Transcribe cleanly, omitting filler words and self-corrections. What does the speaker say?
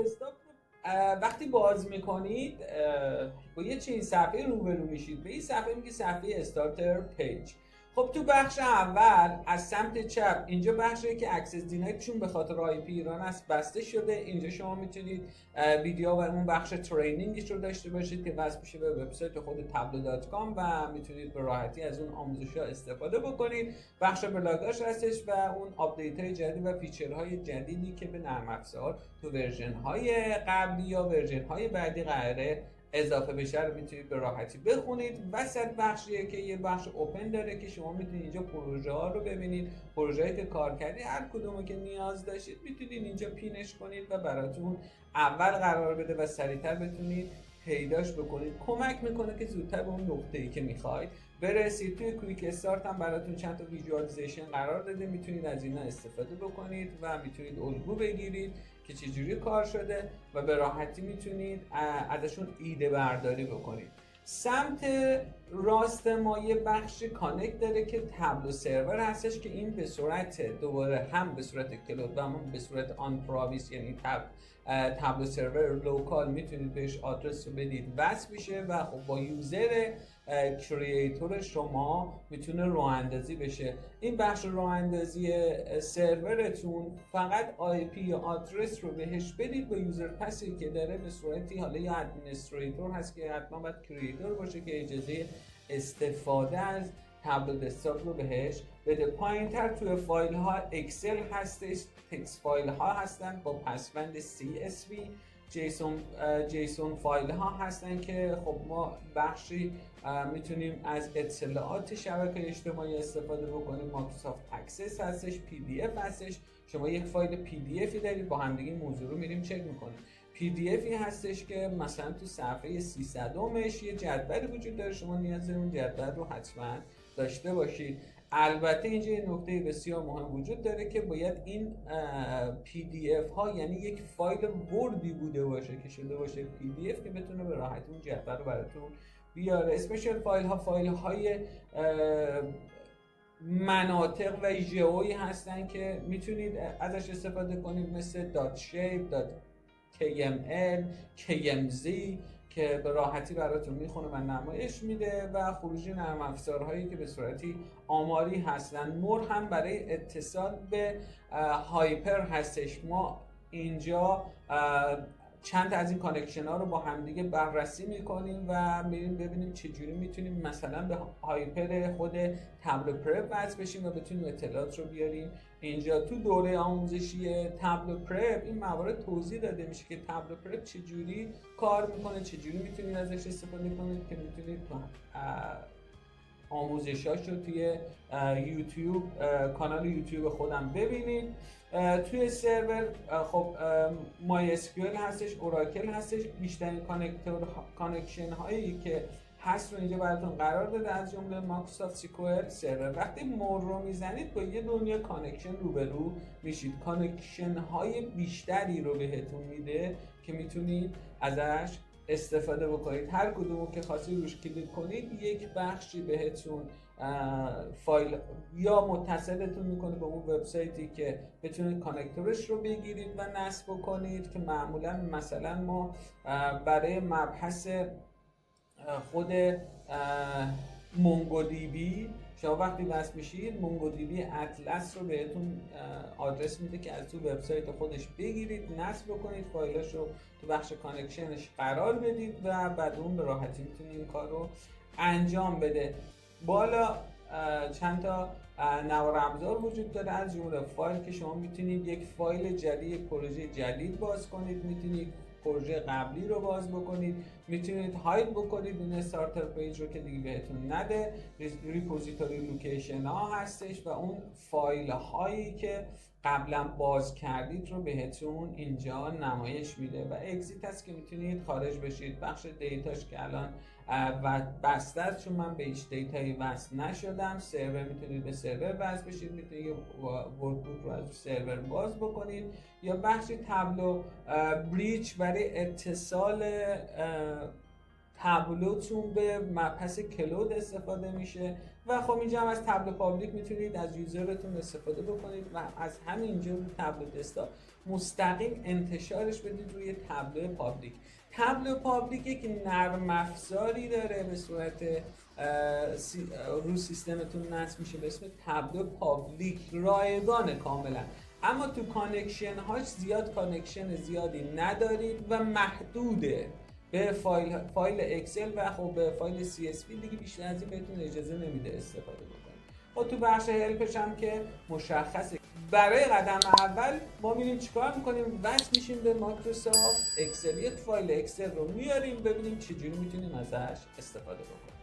دسکتاپ وقتی باز میکنید با یه چنین صفحه روبرو میشید. به این صفحه میگه صفحه استارتر پیج. خب تو بخش اول از سمت چپ اینجا بخشی که اکسس دینایتشون به خاطر آی پی ایران است بسته شده. اینجا شما میتونید ویدیو و اون بخش ترینینگش رو داشته باشید که وصل میشه به وبسایت خود tableau.com و میتونید به راحتی از اون آموزش‌ها استفاده بکنید. بخش بلاگاش هستش و اون آپدیت‌های جدید و فیچرهای جدیدی که به نرم افزار تو ورژن‌های قبلی یا ورژن‌های بعدی قراره اضافه بشه رو میتونید به راحتی بخونید. وسط بخشیه که یه بخش اوپن داره که شما میتونید اینجا پروژه ها رو ببینید، پروژه‌ای که کار کردید، هر کدومو که نیاز داشتید میتونید اینجا پینش کنید و براتون اول قرار بده و سریعتر بتونید پیداش بکنید. کمک میکنه که زودتر به اون نقطه‌ای که میخواید برسید. توی کویک استارت هم براتون چند تا ویژوالایزیشن قرار داده، میتونید از اینا استفاده بکنید و میتونید الگو بگیرید که چجوری کار شده و به راحتی میتونید ازشون ایده برداری بکنید. سمت راست ما یه بخش کانکت داره که تابلو سرور هستش که این به صورت دوباره هم به صورت کلود و هم به صورت آن پراویس، یعنی تابلو سرور لوکال میتونید بهش آدرس رو بدید وصل میشه و خب با یوزر کریئتور شما میتونه راه اندازی بشه. این بخش راه اندازی سرورتون فقط آی پی یا آدرس رو بهش بدید با یوزر پسی که داره به صورتی، حالا یا ادمنستریتور هست که حتما باید کریئتور باشه که اجازه استفاده از تابلو دسکتاپ رو بهش بده. پایینتر توی فایل ها اکسل هستش، تکست فایل ها هستن با پسوند CSV، جیسون فایل ها هستن که خب ما بخشی میتونیم از اطلاعات شبکه اجتماعی استفاده بکنیم. مایکروسافت اکسس هستش، PDF هستش. شما یک فایل PDFی دارید، با همدیگه موضوع رو میریم چک میکنیم. PDFی هستش که مثلا تو صفحه 300مش یه جدولی وجود داره، شما نیاز اون جدول رو حتما داشته باشید. البته اینجا یه نکته بسیار مهم وجود داره که باید این PDF ها یعنی یک فایل وردی بوده باشه که شده باشه PDF که بتونه به راحتی اون جدول رو براتون بیاره. اسپیشال فایل ها فایل های مناطق و ژئویی هستن که میتونید ازش استفاده کنید، مثل .shape، .kml، KMZ که به راحتی براتون میخونه و نمایش میده و خروجی نرم افزارهایی که به صورتی آماری هستن. مور هم برای اتصال به هایپر هستش. ما اینجا چند تا از این کانکشن ها رو با همدیگه بررسی میکنیم و میریم ببینیم چجوری میتونیم مثلا به هایپر خود تابلو پرپ وصل بشیم و بتونیم اطلاعات رو بیاریم اینجا. تو دوره آموزشی تابلو پرپ این موارد توضیح داده میشه که تابلو پرپ چجوری کار میکنه، چجوری میتونید ازش استفاده کنید که میتونید آموزشاش رو توی یوتیوب، کانال یوتیوب خودم ببینید. توی سرور خب مای اسکیول هستش، اوراکل هستش. بیشترین کانکشن هایی که هست رو اینجا براتون قرار داده، از جمله مایکروسافت سیکوئل سرور. وقتی مور رو میزنید با یه دنیا کانکشن روبرو میشید. کانکشن های بیشتری رو بهتون میده که میتونید ازش استفاده بکنید. هر کدومو که خاصی روش کلیک کنید یک بخشی بهتون فایل یا متصلتون میکنه به اون وبسایتی که بتونید کانکتورش رو بگیرید و نصب کنید، که معمولا مثلا ما برای مبحث خود مونگو دی بی شما وقتی وصل میشید مونگو دی بی اطلس رو بهتون آدرس میده که از تو وبسایت خودش بگیرید، نصب کنید، فایلاش رو تو بخش کانکشنش قرار بدید و بعد اون به راحتی میتونید این کار رو انجام بده. بالا چند تا نوار ابزار وجود داره، از جمله فایل که شما میتونید یک فایل جدید، پروژه جدید باز کنید، میتونید پروژه قبلی رو باز بکنید، میتونید هاید بکنید این استارتر پیج رو که دیگه بهتون نده. ریپوزیتوری لوکیشن ها هستش و اون فایل هایی که قبلا باز کردید رو بهتون اینجا نمایش میده. و اگزیت هست که میتونید خارج بشید. بخش دیتاش که الان و بسته است چون من به هیچ دیتایی وصل نشدم. سرور میتونید به سرور وصل بشید، میتونید ورکبوک رو از سرور باز بکنید، یا بخش تابلو بریچ برای اتصال تابلوتون به مبحث کلود استفاده میشه. و خب اینجا هم از تابلو پابلیک میتونید از یوزرتون استفاده بکنید و از همینجا رو تابلو دسکتاپ مستقیم انتشارش بدید روی تابلو پابلیک. تابلو پابلیک یک نرم افزاری داره به صورت رو سیستمتون نصب میشه به اسم تابلو پابلیک، رایگانه کاملا، اما تو کانکشن هاش زیاد کانکشن زیادی ندارید و محدوده به فایل اکسل و خب به فایل CSV دیگه بیشتر از این بهتون اجازه نمیده استفاده بکنید. خب تو بخش هلپش هم که مشخصه. برای قدم اول ما میریم چیکار میکنیم؟ وصل میشیم به مایکروسافت اکسل، یک فایل اکسل رو میاریم ببینیم چجوری میتونیم ازش استفاده بکنیم.